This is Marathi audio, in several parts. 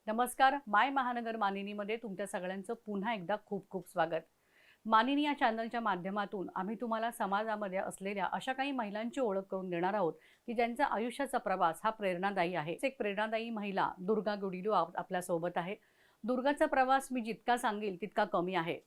नमस्कार. माय महानगर मानिनीमध्ये तुमच्या सगळ्यांचं पुन्हा एकदा खूप खूप स्वागत. मानिनी या चॅनलच्या माध्यमातून आम्ही तुम्हाला समाजामध्ये असलेल्या अशा काही महिलांची ओळख करून देणार आहोत की ज्यांचा आयुष्याचा प्रवास हा प्रेरणादायी आहे. एक प्रेरणादायी महिला दुर्गा गुडिलो आपल्या सोबत आहे. दुर्गाचा प्रवास मी जितका सांगेल तितका कमी आहे.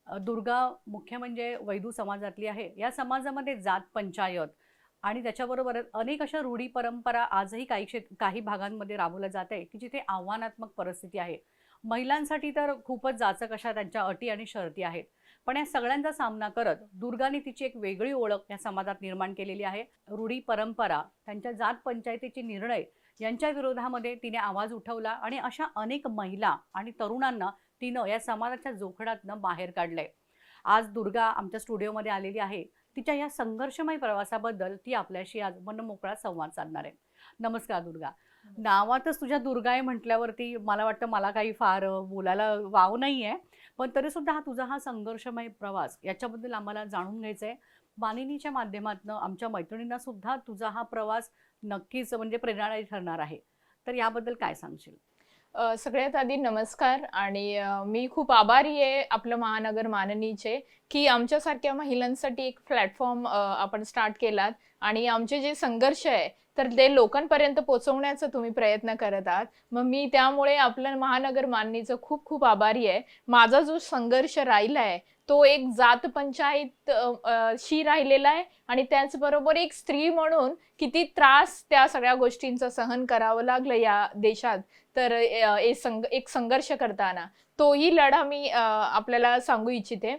दुर्गा मुख्य म्हणजे वैदू समाजातली आहे. या समाजामध्ये जात पंचायत आणि त्याच्याबरोबरच अनेक अशा रूढी परंपरा आजही काही भागांमध्ये राबवल्या जात आहे की जिथे आव्हानात्मक परिस्थिती आहे. महिलांसाठी तर खूपच जाचक अशा त्यांच्या अटी आणि शर्ती आहेत. पण या सगळ्यांचा सामना करत दुर्गाने तिची एक वेगळी ओळख या समाजात निर्माण केलेली आहे. रूढी परंपरा, त्यांच्या जात पंचायतीचे निर्णय यांच्या विरोधामध्ये तिने आवाज उठवला आणि अशा अनेक महिला आणि तरुणांना तिनं या समाजाच्या जोखडातनं बाहेर काढलंय. आज दुर्गा आमच्या स्टुडिओमध्ये आलेली आहे. तिच्या या संघर्षमय प्रवासाबद्दल ती आपल्याशी आज मनमोकळा संवाद साधणार आहे. नमस्कार दुर्गा. नावातच तुझ्या दुर्गा आहे म्हटल्यावरती मला वाटतं मला काही फार बोलायला वाव नाही आहे. पण तरीसुद्धा तुझा हा संघर्षमय प्रवास याच्याबद्दल आम्हाला जाणून घ्यायचं आहे. मानिनीच्या माध्यमातून आमच्या मैत्रिणींना सुद्धा तुझा हा प्रवास नक्कीच म्हणजे प्रेरणादायी ठरणार आहे. तर याबद्दल काय सांगशील? सगळ्यात आधी नमस्कार आणि मी खूप आभारी आहे आपलं महानगर माननीचे की आमच्यासारख्या महिलांसाठी एक प्लॅटफॉर्म आपण स्टार्ट केलात आणि आमचे जे संघर्ष आहे तर ते लोकांपर्यंत पोहोचवण्याचा तुम्ही प्रयत्न करत आहात. मग मी त्यामुळे आपलं महानगर माननीचं खूप खूप आभारी आहे. माझा जो संघर्ष राहिला आहे तो एक जात पंचायत शी राहिलेला आहे आणि त्याचबरोबर एक स्त्री म्हणून किती त्रास त्या सगळ्या गोष्टींचा सहन करावं लागलं या देशात. तर एक संघर्ष करताना तोही लढा मी आपल्याला सांगू इच्छिते.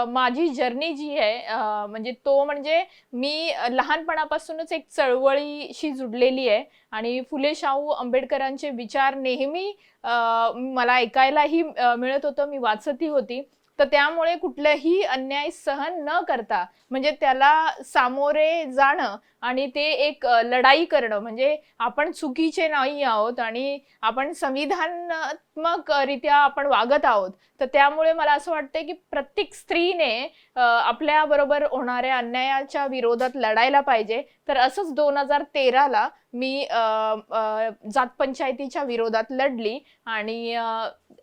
माझी जर्नी जी आहे म्हणजे मी लहानपणापासूनच एक चळवळीशी जुडलेली आहे आणि फुले शाहू आंबेडकरांचे विचार नेहमी मला ऐकायलाही मिळत होतं, मी वाचतही होती. तर त्यामुळे कुठलाही अन्याय सहन न करता म्हणजे त्याला सामोरे जाणं आणि ते एक लढाई करणं म्हणजे आपण चुकीचे नाही आहोत आणि आपण संविधानात्मक रित्या आपण वागत आहोत. तर त्यामुळे मला असं वाटतं की प्रत्येक स्त्रीने आपल्या बरोबर होणाऱ्या अन्यायाच्या विरोधात लढायला पाहिजे. तर असंच 2013ला मी जात पंचायतीच्या विरोधात लढली आणि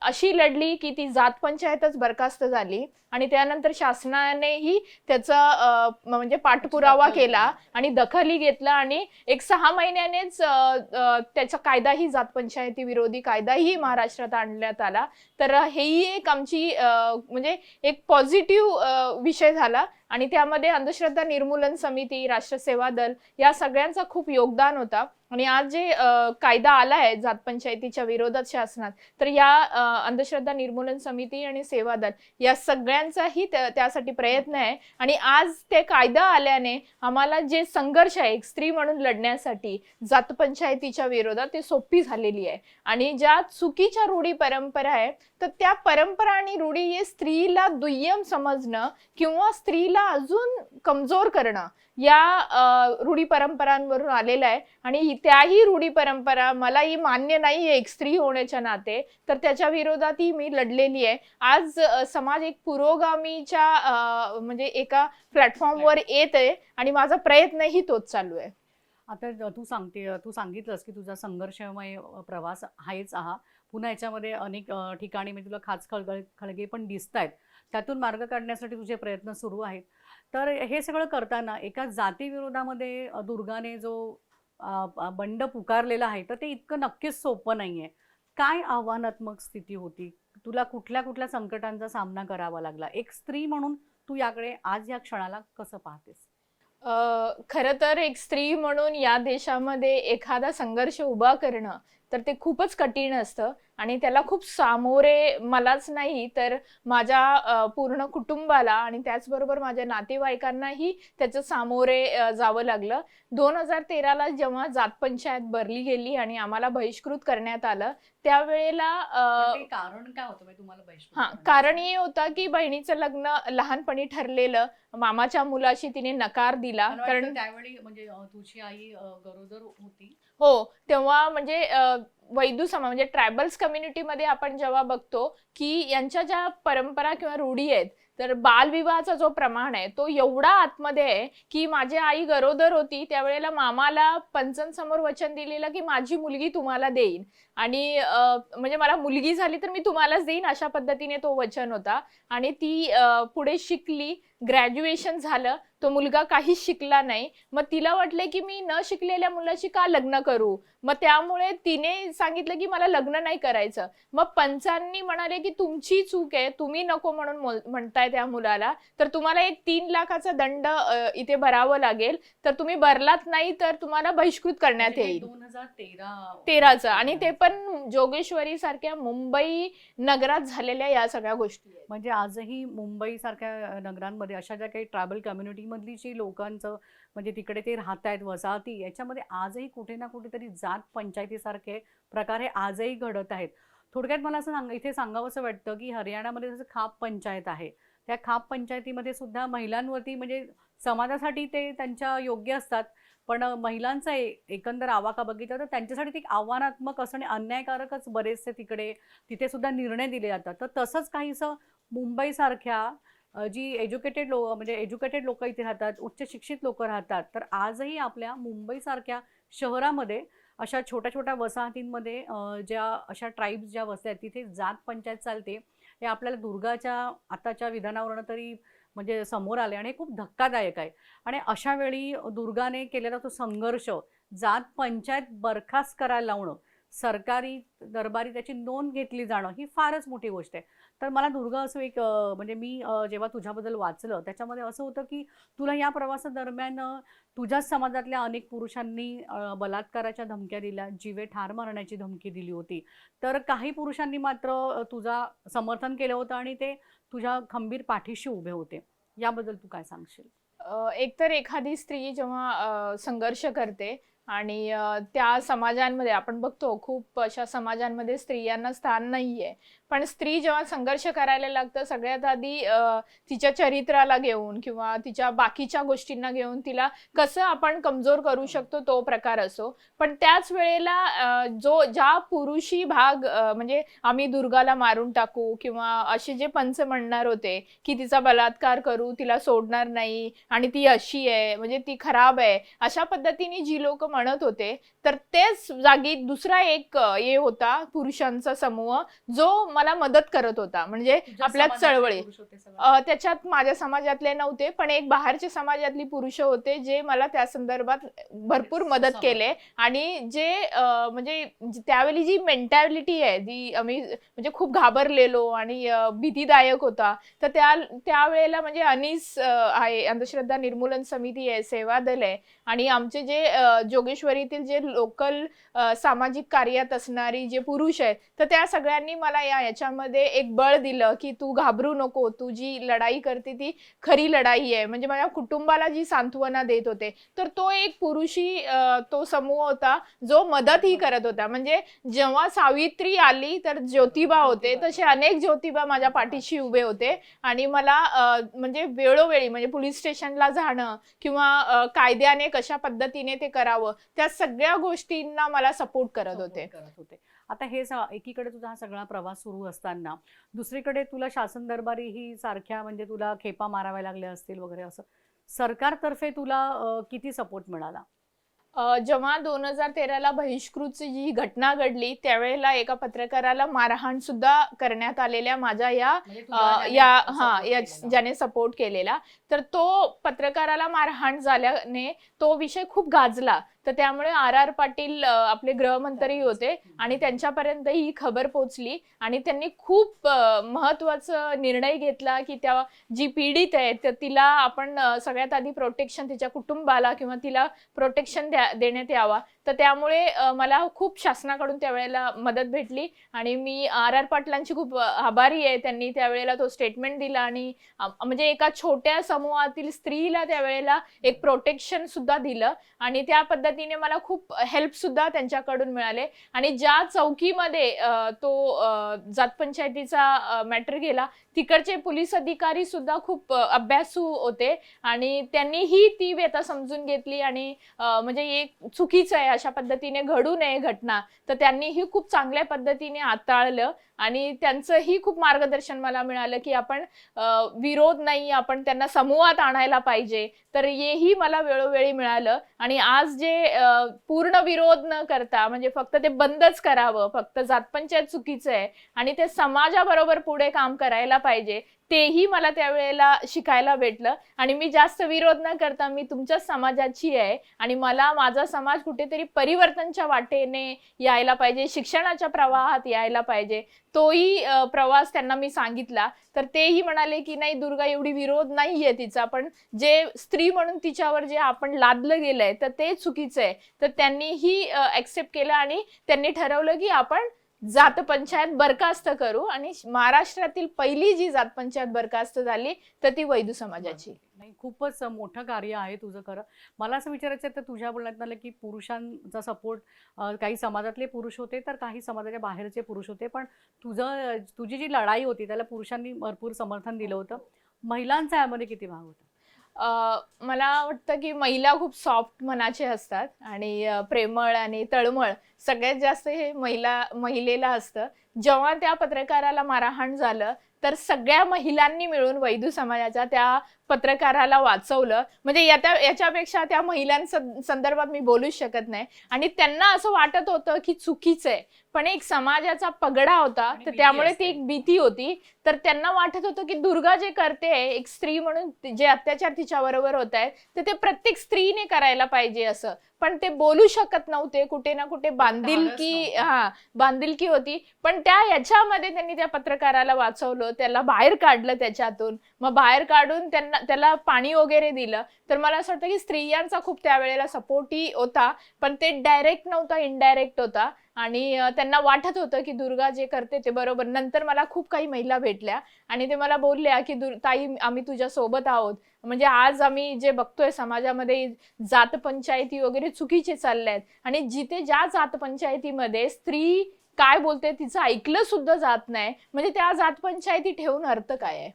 अशी लढली की ती जात पंचायतच बरखास्त झाली आणि त्यानंतर शासनानेही त्याचा म्हणजे पाठपुरावा केला आणि दखलही घेतला आणि एक 6 महिन्यानेच त्याचा कायदाही जात पंचायती विरोधी कायदाही महाराष्ट्रात आणण्यात आला. तर हेही एक आमची म्हणजे एक पॉझिटिव्ह विषय झाला आणि त्यामध्ये अंधश्रद्धा निर्मूलन समिती, राष्ट्र सेवा दल या सगळ्यांचा खूप योगदान होता. आणि आज जे कायदा आला आहे जात पंचायतीच्या विरोधात शासनात तर या अंधश्रद्धा निर्मूलन समिती आणि सेवा दल या सगळ्यांचाही त्यासाठी प्रयत्न आहे. आणि आज ते कायदा आल्याने आम्हाला जे संघर्ष आहे एक स्त्री म्हणून लढण्यासाठी जात पंचायतीच्या विरोधात ते सोपी झालेली आहे. आणि ज्या चुकीच्या रूढी परंपरा आहे तर त्या परंपरा आणि रूढी हे स्त्रीला दुय्यम समजणं किंवा स्त्रीला अजून कमजोर करणं या रूढी परंपरांवरून आलेलं आहे. आणि त्याही रूढी परंपरा मलाही मान्य नाही आहे एक स्त्री होण्याच्या नाते, तर त्याच्या विरोधातही मी लढलेली आहे. आज समाज एक पुरोगामीच्या म्हणजे एका प्लॅटफॉर्मवर येत आहे आणि माझा प्रयत्नही तोच चालू आहे. आता तू सांगितलंस की तुझा संघर्षमय प्रवास आहेच हा. पुन्हा याच्यामध्ये अनेक ठिकाणी मी तुला खळगे पण दिसत आहेत. त्यातून मार्ग काढण्यासाठी तुझे प्रयत्न सुरू आहेत. तर हे सगळं करताना एका जातीविरोधामध्ये दुर्गाने जो बंड पुकारलेला आहे तर ते इतकं नक्कीच सोपं नाही आहे. काय आव्हानात्मक स्थिती होती? तुला कुठल्या कुठल्या संकटांचा सामना करावा लागला? एक स्त्री म्हणून तू याकडे आज या क्षणाला कसं पाहतेस? खरं तर एक स्त्री म्हणून या देशामध्ये एखादा संघर्ष उभा करणं तर ते खूपच कठीण असतं आणि त्याला खूप सामोरे मलाच नाही तर माझ्या पूर्ण कुटुंबाला आणि त्याचबरोबर माझ्या नातेवाईकांनाही त्याचं सामोरे जावं लागलं. 2013ला जेव्हा जात पंचायत भरली गेली आणि आम्हाला बहिष्कृत करण्यात आलं त्यावेळेला कारण काय होतं तुम्हाला बहिष्कृत? कारण हे होतं की बहिणीचं लग्न लहानपणी ठरलेलं, मामाच्या मुलाशी तिने नकार दिला. कारण त्यावेळी म्हणजे तुझी आई गरोदर होती. हो, तेव्हा म्हणजे वैदू समाज म्हणजे ट्रायबल्स कम्युनिटीमध्ये आपण जेव्हा बघतो की यांच्या ज्या परंपरा किंवा रूढी आहेत तर बालविवाहाचा जो प्रमाण आहे तो एवढा आतमध्ये आहे की माझी आई गरोदर होती त्यावेळेला मामाला पंचांसमोर वचन दिलेलं की माझी मुलगी तुम्हाला देईन आणि म्हणजे मला मुलगी झाली तर मी तुम्हालाच देईन, अशा पद्धतीने तो वचन होता. आणि ती पुढे शिकली, ग्रॅज्युएशन झालं, तो मुलगा काहीच शिकला नाही. मग तिला वाटले की मी न शिकलेल्या मुलाशी का लग्न करू, मग त्यामुळे तिने सांगितलं की मला लग्न नाही करायचं. मग पंचांनी म्हणाले की तुमची चूक आहे, तुम्ही नको म्हणून म्हणताय त्या मुलाला, तर तुम्हाला एक 3 लाखाचा दंड इथे भरावं लागेल. तर तुम्ही भरलात नाही तर तुम्हाला बहिष्कृत करण्यात येईल. 13चं, आणि ते पण जोगेश्वरी सारख्या मुंबई नगरात झालेल्या या सगळ्या गोष्टी आहेत. म्हणजे आजही मुंबई सारख्या नगरांमध्ये अशा ज्या काही ट्रायबल कम्युनिटीमधली जी लोकांचं म्हणजे तिकडे ते राहत आहेत वसाहती, याच्यामध्ये आजही कुठे ना कुठेतरी जात पंचायतीसारखे प्रकार हे आजही घडत आहेत. थोडक्यात मला असं इथे सांगावंसं वाटतं की हरियाणामध्ये जसं खाप पंचायत आहे, त्या खाप पंचायतीमध्ये सुद्धा महिलांवरती म्हणजे समाजासाठी ते त्यांच्या योग्य असतात, पण महिलांचा एकंदर आवाका बघितला तर त्यांच्यासाठी ते एक आव्हानात्मक असं आणि अन्यायकारकच बरेचसे तिथे सुद्धा निर्णय दिले जातात. तर तसंच काहीसं मुंबईसारख्या जी एज्युकेटेड लोक इथे राहतात, उच्च शिक्षित लोक राहतात, तर आजही आपल्या मुंबईसारख्या शहरामध्ये अशा छोट्या छोट्या वसाहतींमध्ये ज्या अशा ट्राईब्स ज्या वस्त्या आहेत तिथे जात पंचायत चालते. हे आपल्याला दुर्गाच्या आताच्या विधानावरून तरी म्हणजे समोर आले आणि हे खूप धक्कादायक आहे. आणि अशा वेळी दुर्गाने केलेला तो संघर्ष, जात पंचायत बरखास्त करायला लावणं, सरकारी दरबारी त्याची नोंद घेतली जाणं, ही फारच मोठी गोष्ट आहे. तर मला दुर्गा असं म्हणजे मी जेव्हा तुझ्याबद्दल वाचलं त्याच्यामध्ये असं होतं की तुला या प्रवासादरम्यान तुझ्याच समाजातल्या अनेक पुरुषांनी बलात्काराच्या धमक्या दिल्या, जीवे ठार मारण्याची धमकी दिली होती. तर काही पुरुषांनी मात्र तुझा समर्थन केलं होतं आणि ते तुझ्या खंबीर पाठीशी उभे होते. याबद्दल तू काय सांगशील? एकतर एखादी स्त्री जेव्हा संघर्ष करते आणि त्या समाजांमध्ये आपण बघतो खूप अशा समाजांमध्ये स्त्रियांना स्थान नाहीये, पण स्त्री जेव्हा संघर्ष करायला लागतं सगळ्यात आधी तिच्या चरित्राला घेऊन किंवा तिच्या बाकीच्या गोष्टींना घेऊन तिला कसं आपण कमजोर करू शकतो तो प्रकार असो. पण त्याच वेळेला ज्या पुरुषी भाग म्हणजे आम्ही दुर्गाला मारून टाकू किंवा असे जे पंच म्हणणार होते की तिचा बलात्कार करू, तिला सोडणार नाही आणि ती अशी आहे म्हणजे ती खराब आहे, अशा पद्धतीने जी लोक म्हणत होते, तर तेच जागी दुसरा एक हे होता पुरुषांचा समूह जो मला मदत करत होता. म्हणजे आपल्या चळवळी त्याच्यात माझ्या समाजातले नव्हते, पण एक बाहेरच्या समाजातली पुरुष होते जे मला त्या संदर्भात भरपूर मदत केले. आणि जे म्हणजे त्यावेळी जी मेंटॅलिटी आहे जी आम्ही म्हणजे खूप घाबरलेलो आणि भीतीदायक होता, तर त्यावेळेला म्हणजे अनीस आहे, अंधश्रद्धा निर्मूलन समिती आहे, सेवा दल आहे, आणि आमचे जे जोगेश्वरीतील जे लोकल सामाजिक कार्यात असणारी जे पुरुष आहेत, तर त्या सगळ्यांनी मला याच्यामध्ये एक बळ दिलं की तू घाबरू नको, तू जी लढाई करते ती खरी लढाई आहे. म्हणजे माझ्या कुटुंबाला जी सांत्वना देत होते, तर तो एक पुरुषी तो समूह होता जो मदतही करत होता. म्हणजे जेव्हा सावित्री आली तर ज्योतिबा होते, तसे अनेक ज्योतिबा माझ्या पाठीशी उभे होते आणि मला म्हणजे वेळोवेळी म्हणजे पोलीस स्टेशनला जाणं किंवा कायद्याने कशा पद्धतीने ते करावं, त्या सगळ्या गोष्टींना मला सपोर्ट करत होते. आता हे एकीकडे तुझा हा सगळा प्रवास सुरू असताना दुसरीकडे तुला शासन दरबारी ही सारख्या म्हणजे तुला खेपा माराव्या लागल्या असतील वगैरे, असं सरकारतर्फे तुला किती सपोर्ट मिळाला? जेव्हा 2013ला बहिष्कृतची जी घटना घडली त्यावेळेला एका पत्रकाराला मारहाण सुद्धा करण्यात आलेल्या माझ्या ज्याने सपोर्ट केलेला, तर तो पत्रकाराला मारहाण झाल्याने तो विषय खूप गाजला. तर त्यामुळे RR पाटील आपले गृहमंत्री होते आणि त्यांच्यापर्यंत ही खबर पोहोचली आणि त्यांनी खूप महत्वाचा निर्णय घेतला की त्या जी पीडित आहे तर तिला आपण सगळ्यात आधी प्रोटेक्शन, तिच्या कुटुंबाला किंवा तिला प्रोटेक्शन देण्यात यावा. तर त्यामुळे मला खूप शासनाकडून त्यावेळेला मदत भेटली आणि मी RR पाटलांची खूप आभारी आहे. त्यांनी त्यावेळेला तो स्टेटमेंट दिला आणि म्हणजे एका छोट्या समूहातील स्त्रीला त्यावेळेला एक प्रोटेक्शन सुद्धा दिलं आणि त्या पद्धतीने मला खूप हेल्प सुद्धा त्यांच्याकडून मिळाले. आणि ज्या चौकीमध्ये तो जात पंचायतीचा मॅटर गेला तिकडचे पोलीस अधिकारी सुद्धा खूप अभ्यासू होते आणि त्यांनीही ती व्यथा समजून घेतली आणि म्हणजे एक चुकीचं आहे अशा पद्धतीने घडू नये घटना, तर त्यांनीही खूप चांगल्या पद्धतीने हाताळलं आणि त्यांचंही खूप मार्गदर्शन मला मिळालं की आपण विरोध नाही, आपण त्यांना समूहात आणायला पाहिजे. तर हेही मला वेळोवेळी मिळालं आणि आज जे पूर्ण विरोध न करता म्हणजे फक्त ते बंदच करावं, फक्त जातपंचायत चुकीचं आहे आणि ते समाजाबरोबर पुढे काम करायला पाहिजे, तेही मला त्यावेळेला शिकायला भेटलं. आणि मी जास्त विरोध न करता मी तुमच्याच समाजाची आहे आणि मला माझा समाज कुठेतरी परिवर्तनच्या वाटेने यायला पाहिजे, शिक्षणाच्या प्रवाहात यायला पाहिजे, तोही प्रवास त्यांना मी सांगितला. तर तेही म्हणाले की नाही दुर्गा, एवढी विरोध नाहीये तिचा, पण जे स्त्री म्हणून तिच्यावर जे आपण लादलं गेलंय तर ते चुकीचं आहे. तर त्यांनीही ऍक्सेप्ट केलं आणि त्यांनी ठरवलं की आपण जात पंचायत बरखास्त करू आणि महाराष्ट्रातील पहिली जी जात पंचायत बरखास्त झाली तर ती वैदू समाजाची. नाही, खूपच मोठं कार्य आहे तुझं खरं. मला असं विचारायचं आहे, तर तुझ्या बोलण्यात आलं की पुरुषांचा सपोर्ट, काही समाजातले पुरुष होते तर काही समाजाच्या बाहेरचे पुरुष होते, पण तुझी जी लढाई होती त्याला पुरुषांनी भरपूर समर्थन दिलं होतं. महिलांचा यामध्ये किती भाग होता? मला वाटतं की महिला खूप सॉफ्ट मनाचे असतात आणि प्रेमळ आणि तळमळ सगळ्यात जास्त हे महिलेला असतं. जेव्हा त्या पत्रकाराला मारहाण झालं तर सगळ्या महिलांनी मिळून वैदू समाजाच्या त्या पत्रकाराला वाचवलं. म्हणजे याच्यापेक्षा त्या महिलांसंदर्भात मी बोलूच शकत नाही. आणि त्यांना असं वाटत होतं की चुकीचं आहे, पण एक समाजाचा पगडा होता आणि तर भीती त्यामुळे असते. ती एक भीती होती. तर त्यांना वाटत होतं की दुर्गा जे करते एक स्त्री म्हणून जे अत्याचार तिच्या बरोबर होत आहेत तर ते प्रत्येक स्त्रीने करायला पाहिजे असं, पण ते बोलू शकत नव्हते. कुठे ना कुठे बांधिलकी होती. पण याच्यामध्ये त्यांनी त्या पत्रकाराला वाचवलं, त्याला बाहेर काढलं त्याच्यातून. मग बाहेर काढून त्याला पाणी वगैरे दिलं. तर मला असं वाटतं की स्त्रियांचा खूप त्यावेळेला सपोर्टही होता, पण ते डायरेक्ट नव्हता, इनडायरेक्ट होता. आणि त्यांना वाटत होतं की दुर्गा जे करते ते बरोबर. नंतर मला खूप काही महिला भेटल्या आणि ते मला बोलल्या की ताई, आम्ही तुझ्या सोबत आहोत. म्हणजे आज आम्ही जे बघतोय समाजामध्ये जात पंचायती वगैरे चुकीचे चालल्यात आणि जिथे ज्या जात पंचायतीमध्ये स्त्री काय बोलते तिचं ऐकलं सुद्धा जात नाही, म्हणजे त्या जात पंचायती ठेवून अर्थ काय आहे?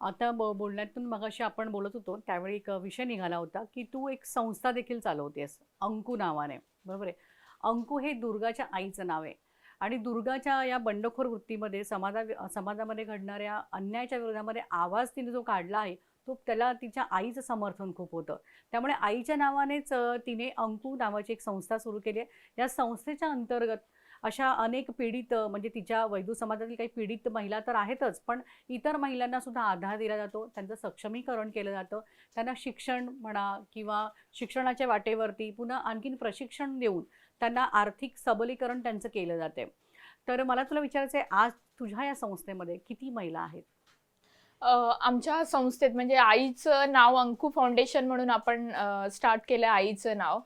आता बोलण्यातून मगाशी आपण बोलत होतो त्यावेळी एक विषय निघाला होता की तू एक संस्था देखील चालवतेस अंकू नावाने, बरोबर आहे? अंकू हे दुर्गाच्या आईचं नाव आहे आणि दुर्गाच्या या बंडखोर वृत्तीमध्ये समाजामध्ये घडणाऱ्या अन्यायाच्या विरोधामध्ये आवाज तिने जो काढला आहे तो त्याला तिच्या आईचं समर्थन खूप होतं. त्यामुळे आईच्या नावानेच तिने अंकू नावाची एक संस्था सुरू केली आहे. या संस्थेच्या अंतर्गत अशा अनेक पीडित, म्हणजे तिच्या वैदू समाजातील काही पीडित महिला तर आहेतच, पण इतर महिलांना सुद्धा आधार दिला जातो, त्यांचं सक्षमीकरण केलं जातं. त्यांना शिक्षण म्हणा किंवा शिक्षणाच्या वाटेवरती पुन्हा आणखीन प्रशिक्षण देऊन त्यांना आर्थिक सबलीकरण त्यांचं केलं जाते. तर मला तुला विचारायचं आहे, आज तुझ्या या संस्थेमध्ये किती महिला आहेत? आमच्या संस्थेत म्हणजे आईचं नाव अंकू फाउंडेशन म्हणून आपण स्टार्ट केलं आईचं नाव.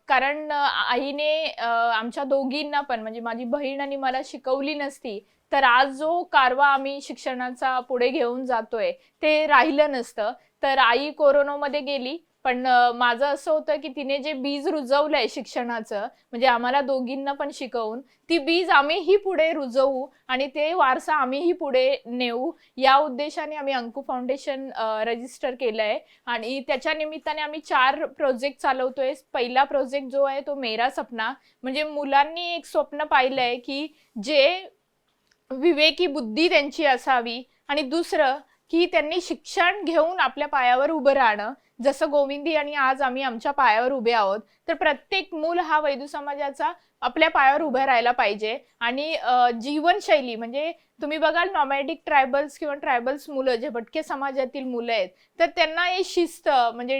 कारण आईने आमच्या दोघींना पण म्हणजे माझी बहीण आणि मला शिकवली नसती तर आज जो कारवा आम्ही शिक्षणाचा पुढे घेऊन जातोय ते राहिलं नसतं. तर आई कोरोनामध्ये गेली, पण माझं असं होतं की तिने जे बीज रुजवलंय शिक्षणाचं, म्हणजे आम्हाला दोघींना पण शिकवून, ती बीज आम्हीही पुढे रुजवू आणि ते वारसा आम्हीही पुढे नेऊ, या उद्देशाने आम्ही अंकू फाउंडेशन रजिस्टर केलंय. आणि त्याच्या निमित्ताने आम्ही 4 प्रोजेक्ट चालवतोय. पहिला प्रोजेक्ट जो आहे तो मेरा सपना, म्हणजे मुलांनी एक स्वप्न पाहिलंय की जे विवेकी बुद्धी त्यांची असावी आणि दुसरं की त्यांनी शिक्षण घेऊन आपल्या पायावर उभं राहणं, जसं गोविंदी आणि आज आम्ही आमच्या पायावर उभे आहोत. तर प्रत्येक मूल हा वैदू समाजाचा आपल्या पायावर उभं राहायला पाहिजे. आणि जीवनशैली म्हणजे तुम्ही बघाल नॉमॅडिक ट्रायबल्स किंवा ट्रायबल्स मुलं जे भटके समाजातील मुलं आहेत तर त्यांना हे शिस्त म्हणजे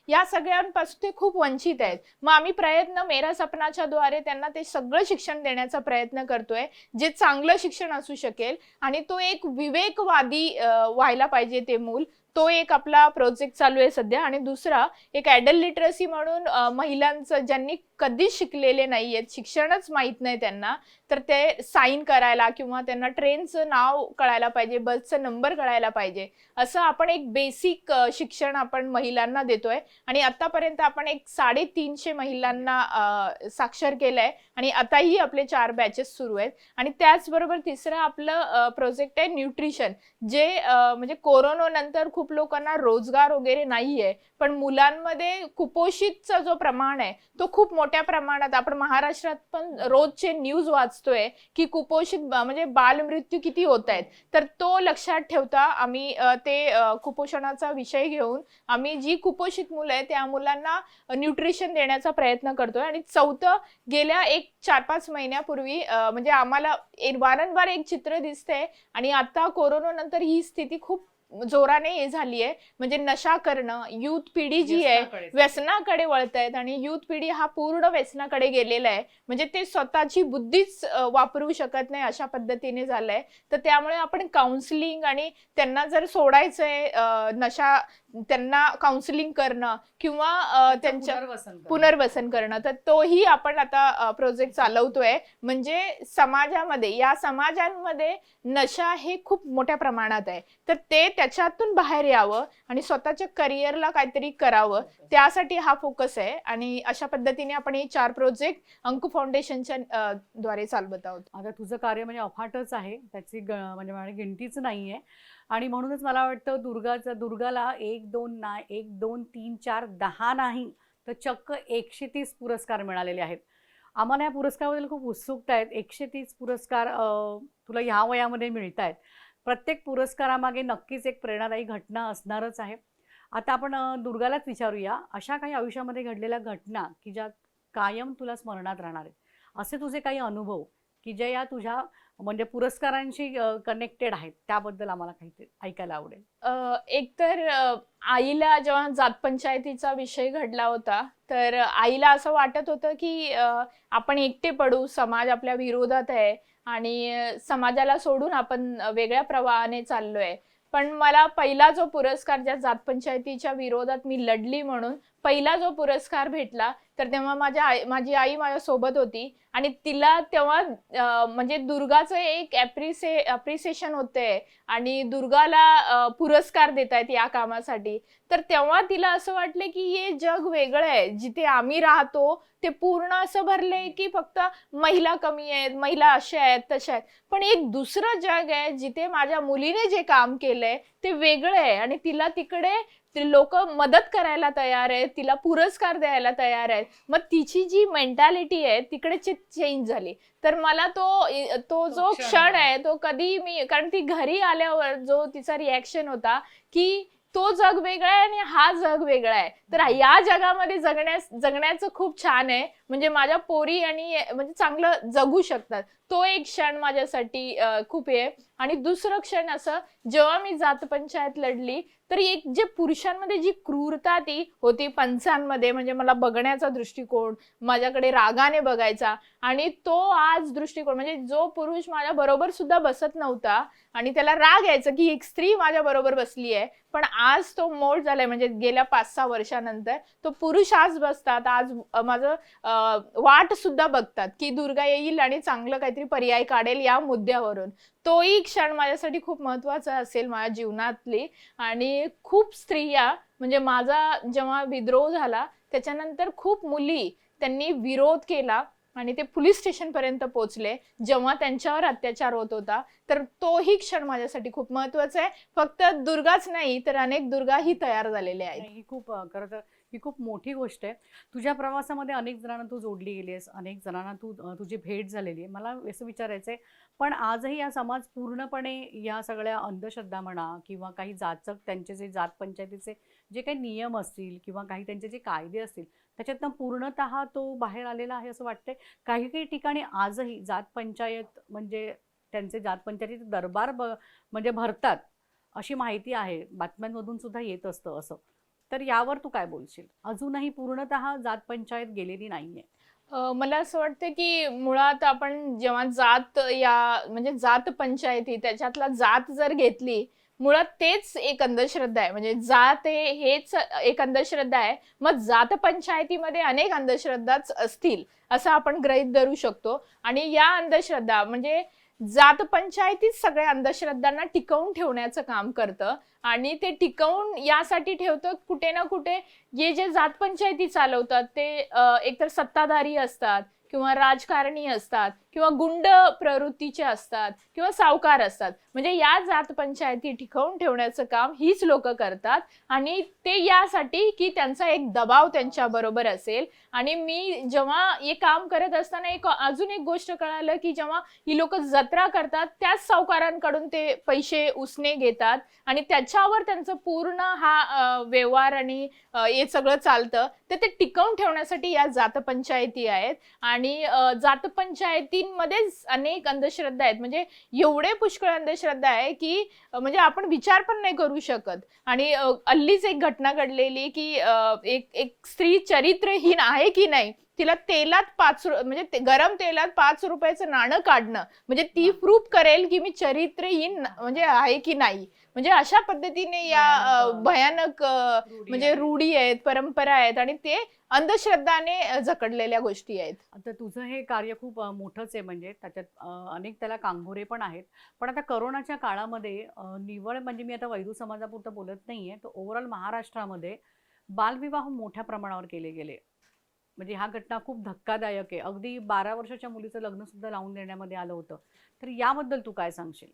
या सगळ्यांपासून ते खूप वंचित आहेत. मग आम्ही प्रयत्न मेरा सपनाच्या द्वारे त्यांना ते सगळं शिक्षण देण्याचा प्रयत्न करतोय, जे चांगलं शिक्षण असू शकेल आणि तो एक विवेकवादी व्हायला पाहिजे ते मूल. तो एक आपला प्रोजेक्ट चालू आहे सध्या. आणि दुसरा एक ॲडल्ट लिटरसी म्हणून महिलांचं ज्यांनी कधीच शिकलेले नाहीयेत, शिक्षणच माहित नाही त्यांना, तर ते साईन करायला किंवा त्यांना ट्रेनचं नाव कळायला पाहिजे, बसचा नंबर कळायला पाहिजे, असं आपण एक बेसिक शिक्षण आपण महिलांना देतोय. आणि आतापर्यंत आपण एक 350 महिलांना साक्षर केलंय आणि आताही आपले 4 बॅचेस सुरू आहेत. आणि त्याचबरोबर तिसरं आपलं प्रोजेक्ट आहे न्यूट्रिशन, जे म्हणजे कोरोना नंतर खूप लोकांना रोजगार वगैरे नाहीये, पण मुलांमध्ये कुपोषितचा जो प्रमाण आहे तो खूप मोठ्या प्रमाणात, आपण महाराष्ट्रात पण रोजचे न्यूज वाचतोय की कुपोषित म्हणजे बालमृत्यू किती होत आहेत. तर तो लक्षात ठेवता आम्ही कुपोषणाचा विषय घेऊन आम्ही जी कुपोषित मुलं आहेत त्या मुलांना न्यूट्रिशन देण्याचा प्रयत्न करतोय. आणि चौथं, गेल्या 4-5 महिन्यापूर्वी म्हणजे आम्हाला वारंवार एक चित्र दिसतंय आणि आता कोरोना नंतर ही स्थिती खूप जोराने हे झाली आहे. म्हणजे नशा करणं, युथ पिढी जी आहे व्यसनाकडे वळतायत आणि युथ पिढी हा पूर्ण व्यसनाकडे गेलेला आहे. म्हणजे ते स्वतःची बुद्धीच वापरू शकत नाही अशा पद्धतीने झालंय. तर त्यामुळे आपण काउन्सिलिंग आणि त्यांना जर सोडायचंय नशा, त्यांना काउन्सिलिंग करणं किंवा त्यांच्या पुनर्वसन करणं, तर तोही आपण आता प्रोजेक्ट चालवतोय. म्हणजे समाजामध्ये, या समाजांमध्ये नशा हे खूप मोठ्या प्रमाणात आहे, तर ते त्याच्यातून बाहेर यावं आणि स्वतःच्या करिअरला काहीतरी करावं, त्यासाठी हा फोकस आहे. आणि अशा पद्धतीने आपण हे 4 प्रोजेक्ट अंकु फाउंडेशनच्या द्वारे चालवत आहोत. आता तुझं कार्य म्हणजे अफाटच आहे, त्याची म्हणजे माझी गिनतीच नाहीये. आणि म्हणूनच मला वाटतं दुर्गाला 1, 2 नाही, 1, 2, 3, 4, 10 नाही तर चक्क 130 पुरस्कार मिळालेले आहेत. आम्हाला या पुरस्काराबद्दल खूप उत्सुकता आहेत. 130 पुरस्कार तुला ह्या वयामध्ये मिळत आहेत. प्रत्येक पुरस्कारामागे नक्कीच एक प्रेरणादायी घटना असणारच आहे. आता आपण दुर्गालाच विचारूया, अशा काही आयुष्यामध्ये घडलेल्या घटना की ज्या कायम तुला स्मरणात राहणार आहेत, असे तुझे काही अनुभव की जे या तुझ्या म्हणजे पुरस्कारांशी कनेक्टेड आहेत, त्याबद्दल आम्हाला काहीतरी ऐकायला आवडेल. एकतर आईला जेव्हा जात पंचायतीचा विषय घडला होता, तर आईला असं वाटत होतं की आपण एकटे पडू, समाज आपल्या विरोधात आहे आणि समाजाला सोडून आपण वेगळ्या प्रवाहाने चाललोय. पण मला पहिला जो पुरस्कार, ज्या जात पंचायतीच्या विरोधात मी लढली म्हणून पहिला जो पुरस्कार भेटला, तर तेव्हा माझी आई माझ्या सोबत होती आणि तिला तेव्हा म्हणजे दुर्गाचं एक अप्रिसिएशन होते आणि दुर्गाला पुरस्कार देत आहेत या कामासाठी. तर तेव्हा तिला असं वाटलं की हे जग वेगळं आहे, जिथे आम्ही राहतो ते पूर्ण असं भरलंय की फक्त महिला कमी आहेत, महिला अशा आहेत तशा आहेत. पण एक दुसरं जग आहे जिथे माझ्या मुलीने जे काम केलंय ते वेगळं आहे आणि तिला तिकडे लोक मदत करायला तयार आहेत, तिला पुरस्कार द्यायला तयार आहेत. मग तिची जी मेंटॅलिटी आहे तिकडे चेंज झाली. तर मला तो जो क्षण आहे तो कधी मी, कारण ती घरी आल्यावर जो तिचा रिॲक्शन होता की तो जग वेगळा आहे आणि हा जग वेगळा आहे, तर या जगामध्ये जगण्याचं खूप छान आहे. म्हणजे माझ्या पोरी आणि म्हणजे चांगलं जगू शकतात. तो एक क्षण माझ्यासाठी खूप आहे. आणि दुसरं क्षण असं, जेव्हा मी जात पंचायत लढली, तर एक जे पुरुषांमध्ये जी क्रूरता ती होती पंचांमध्ये, म्हणजे मला बघण्याचा दृष्टिकोन, माझ्याकडे रागाने बघायचा, आणि तो आज दृष्टिकोन, म्हणजे जो पुरुष माझ्या बरोबर सुद्धा बसत नव्हता आणि त्याला राग यायचा की एक स्त्री माझ्या बरोबर बसली आहे, पण आज तो मोड झालाय. म्हणजे गेल्या 5-6 वर्षानंतर तो पुरुष आज बसतात, आज माझं वाट सुद्धा बघतात की दुर्गा येईल आणि चांगलं काहीतरी पर्याय काढेल या मुद्द्यावरून. तोही क्षण माझ्यासाठी खूप महत्वाचा असेल माझ्या जीवनातली. आणि खूप स्त्रिया, म्हणजे माझा जेव्हा विद्रोह झाला त्याच्यानंतर खूप मुली त्यांनी विरोध केला आणि ते पोलीस स्टेशन पर्यंत पोहोचले जेव्हा त्यांच्यावर अत्याचार होत होता. तर तोही क्षण माझ्यासाठी खूप महत्वाचा आहे. फक्त दुर्गाच नाही तर अनेक दुर्गाही तयार झालेले आहेत. ही खूप खरं तर ही खूप मोठी गोष्ट आहे. तुझ्या प्रवासामध्ये अनेक जणांना तू जोडली गेली आहेस, अनेक जणांना तुझी भेट झालेली आहे. मला असं विचारायचं आहे, पण आजही या समाज पूर्णपणे या सगळ्या अंधश्रद्धा म्हणा किंवा काही जाचक त्यांचे जे जात पंचायतीचे जे काही नियम असतील किंवा काही त्यांचे जे कायदे असतील त्याच्यातनं पूर्णतः तो बाहेर आलेला आहे असं वाटतंय. काही काही ठिकाणी आजही जात पंचायत म्हणजे त्यांचे जात पंचायतीचे दरबार म्हणजे भरतात अशी माहिती आहे, बातम्यांमधून सुद्धा येत असतं असं. तर यावर तू काय बोलशील? अजूनही पूर्णतः जात पंचायत गेलेली नाहीये. मला असं वाटतं की मुळात आपण जेव्हा म्हणजे जात पंचायती त्याच्यातला जात जर घेतली, मुळात तेच एक अंधश्रद्धा आहे. म्हणजे जात आहे हेच एक अंधश्रद्धा आहे. मग जात पंचायतीमध्ये अनेक अंधश्रद्धाच असतील असं आपण गृहीत धरू शकतो. आणि या अंधश्रद्धा म्हणजे जात पंचायतीच सगळ्या अंधश्रद्धांना टिकवून ठेवण्याचं काम करतं. आणि ते टिकवून यासाठी ठेवतं कुठे ना कुठे हे जे जात पंचायती चालवतात ते एकतर सत्ताधारी असतात किंवा राजकारणी असतात किंवा गुंड प्रवृत्तीचे असतात किंवा सावकार असतात. म्हणजे या जात पंचायती टिकवून ठेवण्याचं काम हीच लोक करतात. आणि ते यासाठी की त्यांचा एक दबाव त्यांच्या बरोबर असेल. आणि मी जेव्हा हे काम करत असताना अजून एक गोष्ट कळालं की जेव्हा ही लोक जत्रा करतात त्याच सावकारांकडून ते पैसे उसने घेतात आणि त्याच्यावर त्यांचं पूर्ण हा व्यवहार आणि हे सगळं चालतं. तर ते टिकवून ठेवण्यासाठी या जात पंचायती आहेत. आणि जात पंचायतींमध्येच अनेक अंधश्रद्धा आहेत. म्हणजे एवढे पुष्कळ अंधश्रद्धा आहे की म्हणजे आपण विचार पण नाही करू शकत. आणि हल्लीच एक घटना घडलेली की एक स्त्री चरित्रहीन आहे की नाही तिला तेलात म्हणजे गरम तेलात 5 रुपयाचं नाणं काढणं म्हणजे ती प्रूफ करेल की मी चरित्रहीन म्हणजे आहे की नाही. म्हणजे अशा पद्धतीने या भयानक म्हणजे रूढी आहेत, परंपरा आहेत आणि ते अंधश्रद्धाने जकडलेल्या गोष्टी आहेत. आता तुझं हे कार्य खूप मोठंच आहे, म्हणजे त्याच्यात अनेक त्याला कांगोरे पण आहेत. पण आता करोनाच्या काळामध्ये निवड म्हणजे मी आता वैदू समाजापुरतं बोलत नाहीये, तर ओव्हरऑल महाराष्ट्रामध्ये बालविवाह मोठ्या प्रमाणावर केले गेले. म्हणजे हा घटना खूप धक्कादायक आहे. अगदी 12 वर्षाच्या मुलीचं लग्न सुद्धा लावून देण्यामध्ये आलं होतं. तर याबद्दल तू काय सांगशील?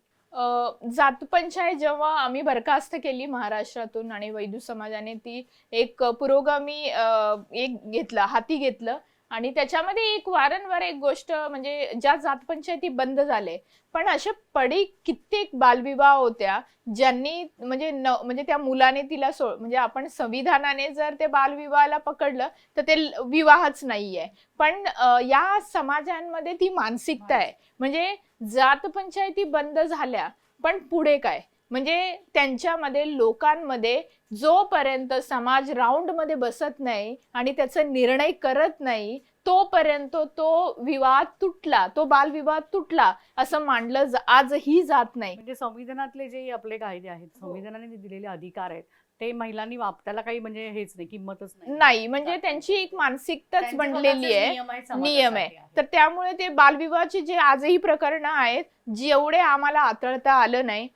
जात पंचायत जेव्हा आम्ही बरखास्त केली महाराष्ट्रातून आणि वैदू समाजाने ती एक पुरोगामी हाती घेतलं. आणि त्याच्यामध्ये एक वारंवार एक गोष्ट म्हणजे ज्या जात पंचायती बंद झाले पण अशा कित्येक बालविवाह होत्या ज्यांनी म्हणजे त्या मुलाने तिला म्हणजे आपण संविधानाने जर ते बालविवाहाला पकडलं तर ते विवाहच नाहीये. पण या समाजांमध्ये ती मानसिकता आहे. म्हणजे जात पंचायती बंद झाल्या पण पुढे काय म्हणजे त्यांच्यामध्ये लोकांमध्ये जोपर्यंत समाज राऊंड मध्ये बसत नाही आणि त्याचा निर्णय करत नाही तोपर्यंत तो विवाह तुटला, तो बालविवाह तुटला असं मानलं आजही जात नाही. म्हणजे संविधानातले जे आपले कायदे आहेत, संविधानाने दिलेले अधिकार आहेत ते महिलांनी त्याला काही म्हणजे हेच नाही, किंमतच नाही. म्हणजे त्यांची एक मानसिकताच बनलेली आहे, नियम आहे. तर त्यामुळे ते बालविवाहाचे जे आजही प्रकरण आहेत जेवढे आम्हाला हाताळता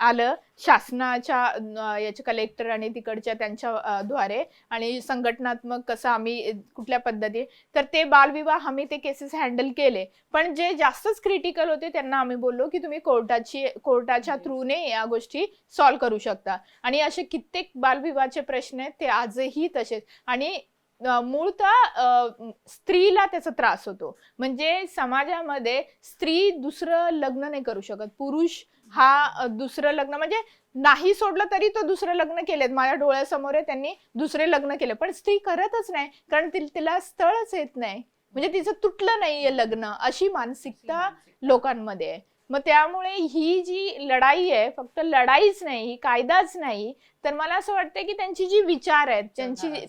आलं शासनाच्या याच्या कलेक्टर आणि तिकडच्या त्यांच्या द्वारे आणि संघटनात्मक कसं आम्ही कुठल्या पद्धती तर ते बालविवाह आम्ही ते केसेस हँडल केले. पण जे जास्तच क्रिटिकल होते त्यांना आम्ही बोललो की तुम्ही कोर्टाच्या थ्रूने या गोष्टी सॉल्व्ह करू शकता. आणि असे कित्येक बालविवाहाचे प्रश्न आहेत ते आजही तसेच. आणि मूळतः स्त्रीला त्याचा त्रास होतो. म्हणजे समाजामध्ये स्त्री दुसरं लग्न नाही करू शकत. पुरुष हा दुसरं लग्न म्हणजे नाही सोडलं तरी तो दुसरं लग्न केलेत माझ्या डोळ्यासमोर आहे, त्यांनी दुसरे लग्न केले पण स्त्री करतच नाही कारण तिला स्थळच येत नाही. म्हणजे तिचं तुटलं नाहीये लग्न अशी मानसिकता लोकांमध्ये आहे. मग त्यामुळे ही जी लढाई आहे फक्त लढाईच नाही, ही कायदाच नाही, तर मला असं वाटतं की त्यांची जी विचार आहेत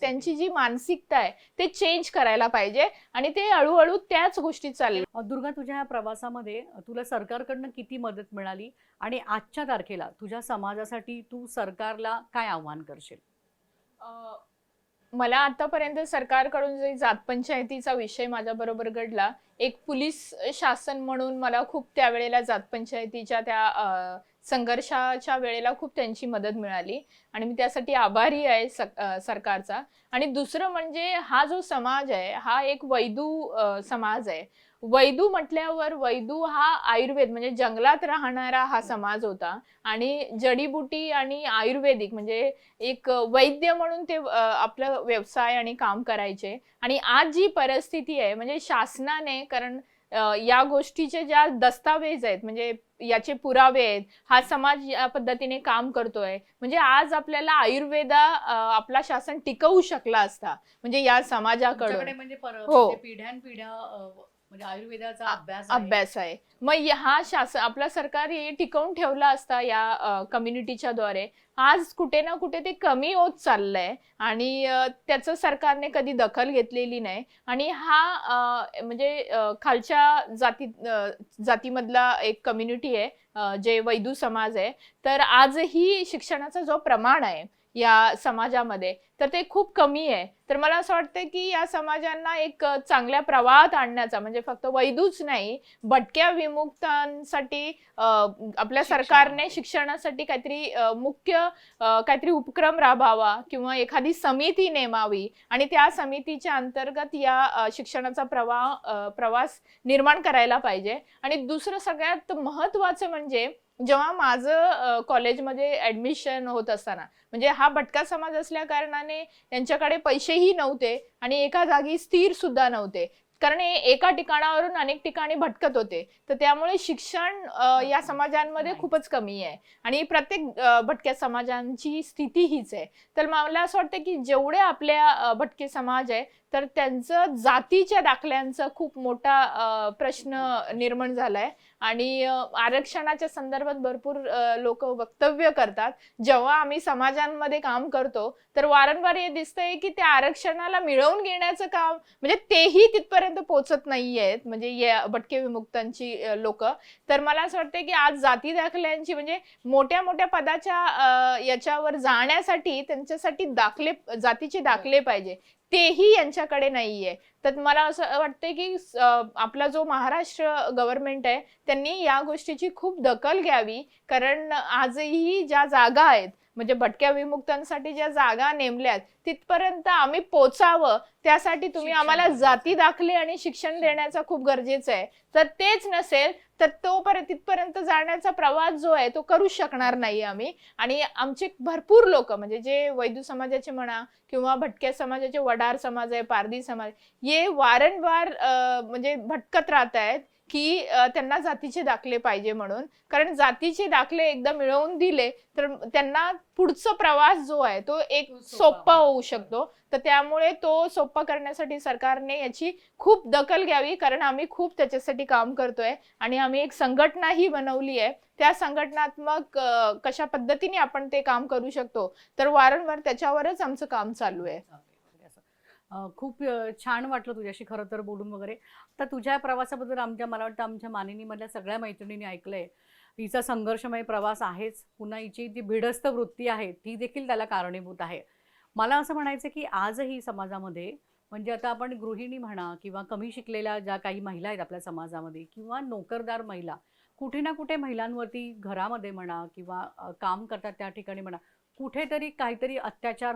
त्यांची जी मानसिकता आहे ते चेंज करायला पाहिजे आणि ते हळूहळू त्याच गोष्टी चालले. दुर्गा, तुझ्या ह्या प्रवासामध्ये तुला सरकारकडनं किती मदत मिळाली आणि आजच्या तारखेला तुझ्या समाजासाठी तू सरकारला काय आव्हान करशील? मला आतापर्यंत सरकारकडून जे जात पंचायतीचा विषय माझ्या बरोबर घडला, एक पोलीस शासन म्हणून मला खूप त्यावेळेला जात पंचायतीच्या त्या संघर्षाच्या वेळेला खूप त्यांची मदत मिळाली आणि मी त्यासाठी आभारी आहे सरकारचा. आणि दुसरं म्हणजे हा जो समाज आहे हा एक वैदू समाज आहे. वैदू म्हटल्यावर वैदू हा आयुर्वेद म्हणजे जंगलात राहणारा हा समाज होता आणि जडीबुटी आणि आयुर्वेदिक म्हणजे एक वैद्य म्हणून ते आपलं व्यवसाय आणि काम करायचे. आणि आज जी परिस्थिती आहे म्हणजे शासनाने कारण या गोष्टीचे ज्या दस्तावेज आहेत म्हणजे याचे पुरावे आहेत, हा समाज या पद्धतीने काम करतोय म्हणजे आज आपल्याला आपला शासन टिकवू शकला असता म्हणजे या समाजाकडून. म्हणजे हो. पिढ्यानपिढ्या म्हणजे आयुर्वेदाचा अभ्यास आहे. अभ्यास आहे. मग हा आपला सरकार हे टिकवून ठेवला असता या कम्युनिटीच्या द्वारे, आज कुठे ना कुठे ते कमी होत चाललंय आणि त्याचं सरकारने कधी दखल घेतलेली नाही. आणि हा म्हणजे खालच्या जातीमधला एक कम्युनिटी आहे, जे वैदू समाज आहे. तर आजही शिक्षणाचा जो प्रमाण आहे या समाजामध्ये, तर ते खूप कमी आहे. तर मला असं वाटतं की या समाजांना एक चांगल्या प्रवाहात आणण्याचा, म्हणजे फक्त वैदूच नाही, भटक्या विमुक्तांसाठी आपल्या सरकारने शिक्षणासाठी काहीतरी मुख्य काहीतरी उपक्रम राबवावा किंवा एखादी समिती नेमावी आणि त्या समितीच्या अंतर्गत या शिक्षणाचा प्रवास निर्माण करायला पाहिजे. आणि दुसरं सगळ्यात महत्त्वाचं म्हणजे, जेव्हा माझं कॉलेजमध्ये ऍडमिशन होत असताना, म्हणजे हा भटका समाज असल्या कारणाने त्यांच्याकडे पैसेही नव्हते आणि एका जागी स्थिर सुद्धा नव्हते, कारण हे एका ठिकाणावरून अनेक ठिकाणी भटकत होते. तर त्यामुळे शिक्षण या समाजांमध्ये खूपच कमी आहे आणि प्रत्येक भटक्या समाजांची स्थिती हीच आहे. तर मला असं वाटतं की जेवढे आपल्या भटके समाज आहे, तर त्यांचं जातीच्या दाखल्यांचा खूप मोठा प्रश्न निर्माण झालाय. आणि आरक्षणाच्या संदर्भात भरपूर लोक वक्तव्य करतात. जेव्हा आम्ही समाजांमध्ये काम करतो तर वारंवार हे दिसतंय की त्या आरक्षणाला मिळवून घेण्याचं काम, म्हणजे तेही तिथपर्यंत पोहोचत नाहीयेत, म्हणजे या भटके विमुक्तांची लोक. तर मला असं वाटतं की आज जाती दाखल्यांची, म्हणजे मोठ्या मोठ्या पदाच्या याच्यावर जाण्यासाठी त्यांच्यासाठी जातीचे दाखले पाहिजे, तेही यांच्याकडे नाहीये. तर मला असं वाटतंय की आपला जो महाराष्ट्र गव्हर्नमेंट आहे त्यांनी या गोष्टीची खूप दखल घ्यावी. कारण आजही ज्या जागा आहेत, म्हणजे भटक्या विमुक्तांसाठी ज्या जागा नेमल्यात, तिथपर्यंत आम्ही पोचावं, त्यासाठी तुम्ही आम्हाला जाती दाखले आणि शिक्षण देण्याचं खूप गरजेचं आहे. तर तेच नसेल तर तिथपर्यंत जाण्याचा प्रवास जो आहे तो करू शकणार नाही आम्ही. आणि आमचे भरपूर लोक, म्हणजे जे वैदू समाजाचे म्हणा किंवा भटक्या समाजाचे, वडार समाज आहे, पारधी समाज, हे वारंवार म्हणजे भटकत राहत आहेत की त्यांना जातीचे दाखले पाहिजे म्हणून. कारण जातीचे दाखले एकदा मिळवून दिले तर त्यांना पुढचा प्रवास जो आहे तो एक सोपा होऊ शकतो. तर त्यामुळे तो सोपा करण्यासाठी सरकारने याची खूप दखल घ्यावी, कारण आम्ही खूप त्याच्यासाठी काम करतोय आणि आम्ही एक संघटनाही बनवली आहे. त्या संघटनात्मक कशा पद्धतीने आपण ते काम करू शकतो, तर वारंवार त्याच्यावरच आमचं काम चालू आहे. खूप छान वाटलं तुझ्याशी खरं तर बोलून वगैरे. तर तुझ्या प्रवासाबद्दल मला वाटतं आमच्या मानिनीमधल्या सगळ्या मैत्रिणींनी ऐकलंय. हिचा संघर्षमय प्रवास आहेच, पुन्हा हिची जी भिडस्त वृत्ती आहे ती देखील त्याला कारणीभूत आहे. मला असं म्हणायचं की आजही समाजामध्ये, म्हणजे आता आपण गृहिणी म्हणा किंवा कमी शिकलेल्या ज्या काही महिला आहेत आपल्या समाजामध्ये, किंवा नोकरदार महिला, कुठे ना कुठे महिलांवरती घरामध्ये म्हणा किंवा काम करतात त्या ठिकाणी म्हणा, कुठेतरी काहीतरी अत्याचार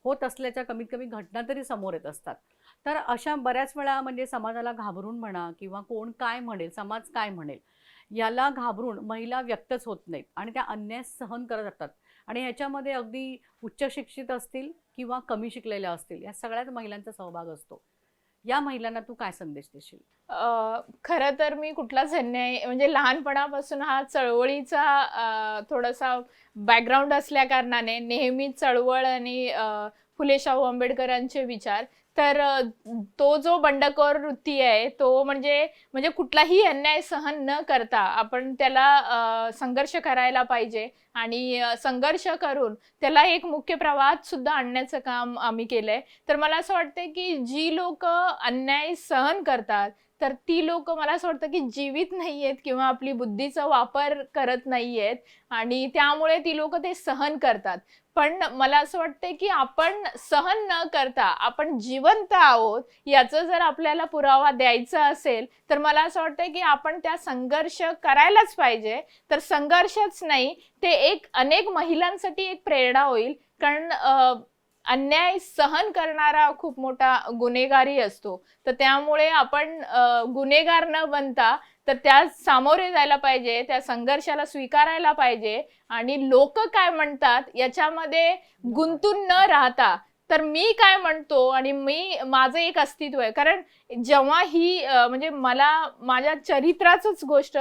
होत असल्याच्या कमीत कमी घटना तरी समोर येत असतात. तर अशा बऱ्याच वेळा म्हणजे समाजाला घाबरून म्हणा किंवा कोण काय म्हणेल, समाज काय म्हणेल, याला घाबरून महिला व्यक्तच होत नाहीत आणि त्या अन्याय सहन करत जातात. आणि ह्याच्यामध्ये अगदी उच्च शिक्षित असतील किंवा कमी शिकलेल्या असतील, या सगळ्याच महिलांचा सहभाग असतो. या महिलांना तू काय संदेश देशील? खरं तर मी कुठलाच अन्याय, म्हणजे लहानपणापासून हा चळवळीचा थोडासा बॅकग्राऊंड असल्या कारणाने नेहमीच चळवळ आणि फुले शाहू आंबेडकरांचे विचार, तर तो जो बंडखोर वृत्ती आहे तो म्हणजे कुठलाही अन्याय सहन न करता आपण त्याला संघर्ष करायला पाहिजे आणि संघर्ष करून त्याला एक मुख्य प्रवाहात सुद्धा आणण्याचं काम आम्ही केलंय. तर मला असं वाटतं की जी लोक अन्याय सहन करतात, तर ती लोक मला असं वाटतं की जीवित नाहीयेत किंवा आपली बुद्धीचा वापर करत नाहीयेत आणि त्यामुळे ती लोक ते सहन करतात. पण मला असं वाटतंय की आपण सहन न करता आपण जिवंत आहोत याचा जर आपल्याला पुरावा द्यायचा असेल, तर मला असं वाटतंय की आपण त्या संघर्ष करायलाच पाहिजे. तर संघर्षच नाही, ते अनेक महिलांसाठी एक प्रेरणा होईल. कारण अन्याय सहन करणारा खूप मोठा गुन्हेगारी असतो. तर त्यामुळे आपण गुन्हेगार न बनता तर त्या सामोरे जायला पाहिजे, त्या संघर्षाला स्वीकारायला पाहिजे आणि लोक काय म्हणतात याच्यामध्ये गुंतून न राहता तर मी काय म्हणतो आणि माझं एक अस्तित्व आहे. कारण जेव्हा ही म्हणजे मला माझ्या चरित्राचंच गोष्ट,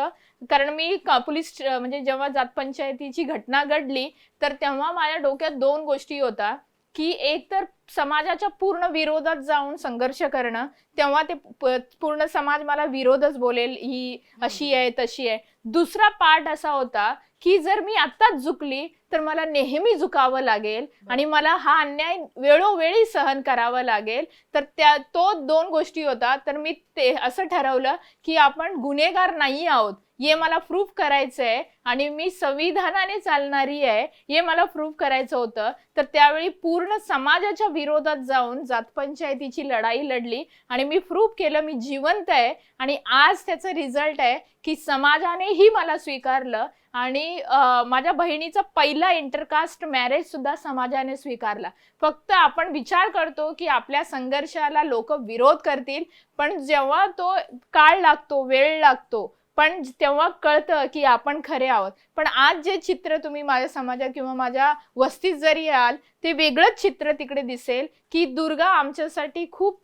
कारण मी पोलीस म्हणजे जेव्हा जात पंचायतीची घटना घडली तर तेव्हा माझ्या डोक्यात दोन गोष्टी होत्या की एक तर समाजाच्या पूर्ण विरोधात जाऊन संघर्ष करणं, तेव्हा ते पूर्ण समाज मला विरोधच बोलेल, ही अशी आहे तशी आहे. दुसरा पार्ट असा होता की जर मी आत्ताच झुकली तर मला नेहमी झुकावं लागेल आणि मला हा अन्याय वेळोवेळी सहन करावा लागेल. तर तो 2 गोष्टी होता. तर मी ते असं ठरवलं की आपण गुन्हेगार नाही आहोत हे मला प्रूफ करायचंय आणि मी संविधानाने चालणारी आहे हे मला प्रूफ करायचं होतं. तर त्यावेळी पूर्ण समाजाच्या विरोधात जाऊन जातपंचायतीची लढाई लढली आणि मी प्रूफ केलं मी जिवंत आहे. आणि आज त्याचा रिझल्ट आहे की समाजानेही मला स्वीकारलं आणि माझ्या बहिणीचा पहिला इंटरकास्ट मॅरेज सुद्धा समाजाने स्वीकारला. फक्त आपण विचार करतो की आपल्या संघर्षाला लोक विरोध करतील, पण जेव्हा तो काळ लागतो, वेळ लागतो, पण तेव्हा कळतं की आपण खरे आहोत. पण आज जे चित्र तुम्ही माझ्या समाजात किंवा माझ्या वस्तीत जरी याल ते वेगळंच चित्र तिकडे दिसेल की दुर्गा आमच्यासाठी खूप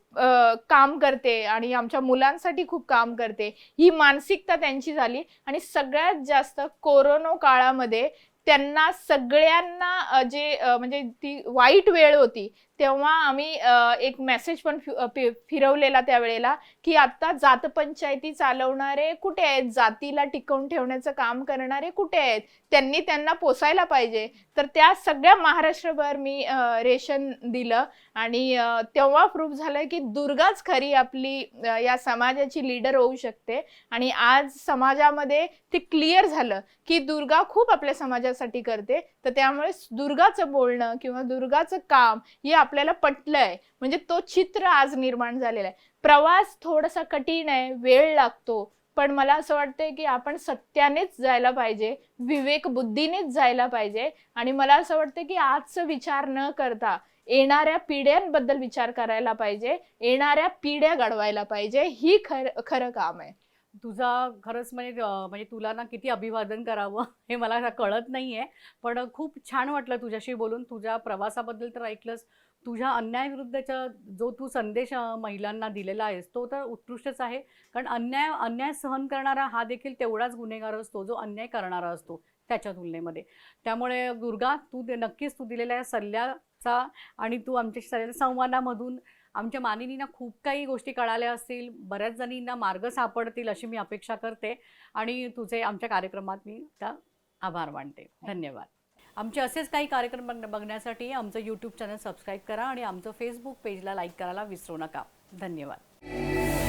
काम करते आणि आमच्या मुलांसाठी खूप काम करते. ही मानसिकता त्यांची झाली. आणि सगळ्यात जास्त कोरोना काळामध्ये त्यांना सगळ्यांना जे म्हणजे ती वाईट वेळ होती तेव्हा आम्ही एक मेसेज पण फिरवलेला त्यावेळेला की आता जातपंचायती चालवणारे कुठे आहेत, जातीला टिकवून ठेवण्याचं काम करणारे कुठे आहेत, त्यांनी त्यांना पोसायला पाहिजे. तर त्या सगळ्या महाराष्ट्रभर मी रेशन दिलं आणि तेव्हा प्रूफ झालं की दुर्गाच खरी आपली या समाजाची लीडर होऊ शकते. आणि आज समाजामध्ये ते क्लिअर झालं की दुर्गा खूप आपल्या समाजासाठी करते. तर त्यामुळे दुर्गाचं बोलणं किंवा दुर्गाचं काम हे आपल्याला पटलंय. म्हणजे तो चित्र आज निर्माण झालेला आहे. प्रवास थोडासा कठीण आहे, वेळ लागतो, पण मला असं वाटतंय की आपण सत्यानेच जायला पाहिजे, विवेक बुद्धीनेच जायला पाहिजे. आणि मला असं वाटतं की आजचा विचार न करता येणाऱ्या पिढ्यांबद्दल विचार करायला पाहिजे, येणाऱ्या पिढ्या घडवायला पाहिजे. ही खरं काम आहे. तुझा खरंच म्हणजे तुला ना किती अभिवादन करावं हे मला आता कळत नाहीये. पण खूप छान वाटलं तुझ्याशी बोलून. तुझ्या प्रवासाबद्दल तर ऐकलंच. तुझ्या अन्यायाविरुद्धचा जो तू संदेश महिलांना दिलेला आहेस तो तर उत्कृष्टच आहे. कारण अन्याय सहन करणारा हा देखील तेवढाच गुन्हेगार असतो जो अन्याय करणारा असतो त्याच्या तुलनेमध्ये. त्यामुळे दुर्गा नक्कीच तू दिलेल्या या सल्ल्याचा आणि तू आमच्या संवादामधून आमच्या मानिनींना खूप काही गोष्टी कळाल्या असतील, बऱ्याच जणींना मार्ग सापडतील अशी मी अपेक्षा करते. आणि तुझे आमच्या कार्यक्रमात मी त्या आभार मानते. धन्यवाद. आमचे असेच काही कार्यक्रम बघण्यासाठी आमचं यूट्यूब चॅनल सबस्क्राईब करा आणि आमचं फेसबुक पेजला लाईक करायला विसरू नका. धन्यवाद.